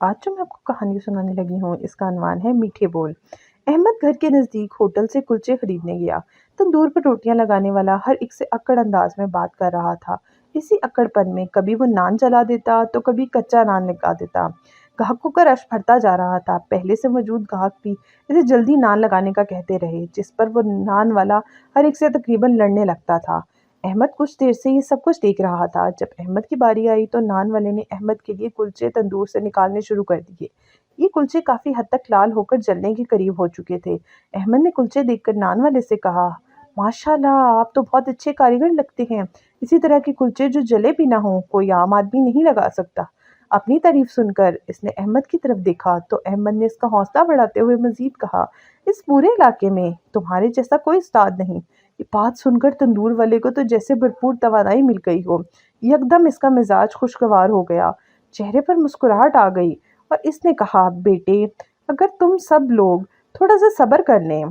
आज जो मैं आपको कहानी सुनाने लगी हूँ, इसका अनवान है मीठे बोल। अहमद घर के नज़दीक होटल से कुलचे खरीदने गया। तंदूर पर रोटियां लगाने वाला हर एक से अक्कड़ अंदाज में बात कर रहा था। इसी अक्कड़पन में कभी वो नान जला देता तो कभी कच्चा नान लगा देता। ग्राहकों का रश बढ़ता जा रहा था। पहले से मौजूद ग्राहक भी इसे जल्दी नान लगाने का कहते रहे, जिस पर वो नान वाला हर एक से तकरीबन लड़ने लगता था। अहमद कुछ देर से ये सब कुछ देख रहा था। जब अहमद की बारी आई तो नान वाले ने अहमद के लिए कुलचे तंदूर से निकालने शुरू कर दिए। ये कुलचे काफी हद तक लाल होकर जलने के करीब हो चुके थे। अहमद ने कुलचे देखकर नान वाले से कहा, माशाल्लाह, आप तो बहुत अच्छे कारीगर लगते हैं। इसी तरह के कुलचे जो जले भी ना हो, कोई आम आदमी नहीं लगा सकता। अपनी तारीफ सुनकर इसने अहमद की तरफ देखा तो अहमद ने इसका हौसला बढ़ाते हुए मजीद कहा, इस पूरे इलाके में तुम्हारे जैसा कोई उस्ताद नहीं। ये बात सुनकर तंदूर वाले को तो जैसे भरपूर तवानाई मिल गई हो। यकदम इसका मिजाज खुशगवार हो गया, चेहरे पर मुस्कुराहट आ गई और इसने कहा, बेटे, अगर तुम सब लोग थोड़ा सा सब्र कर लें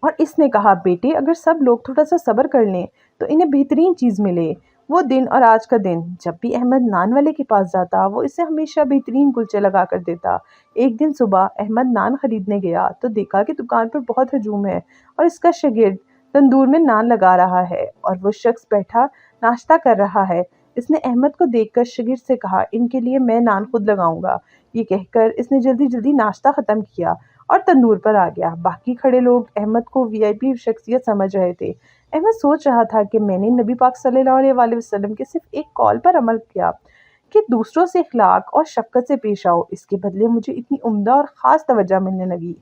और इसने कहा, बेटे, अगर सब लोग थोड़ा सा सब्र कर लें तो इन्हें बेहतरीन चीज़ मिले। वो दिन और आज का दिन, जब भी अहमद नान वाले के पास जाता वो इसे हमेशा बेहतरीन कुलचे लगा कर देता। एक दिन सुबह अहमद नान खरीदने गया तो देखा कि दुकान पर बहुत हजूम है और इसका शागिर्द तंदूर में नान लगा रहा है और वो शख्स बैठा नाश्ता कर रहा है। इसने अहमद को देखकर शागिर्द से कहा, इनके लिए मैं नान खुद लगाऊंगा। ये कहकर इसने जल्दी जल्दी नाश्ता ख़त्म किया और तंदूर पर आ गया। बाकी खड़े लोग अहमद को वीआईपी शख्सियत समझ रहे थे। अहमद सोच रहा था कि मैंने नबी पाक सल्लल्लाहु अलैहि वसल्लम के सिर्फ एक कॉल पर अमल किया कि दूसरों से इखलाक और शफकत से पेश आओ। इसके बदले मुझे इतनी उम्दा और ख़ास तवज्जो मिलने लगी।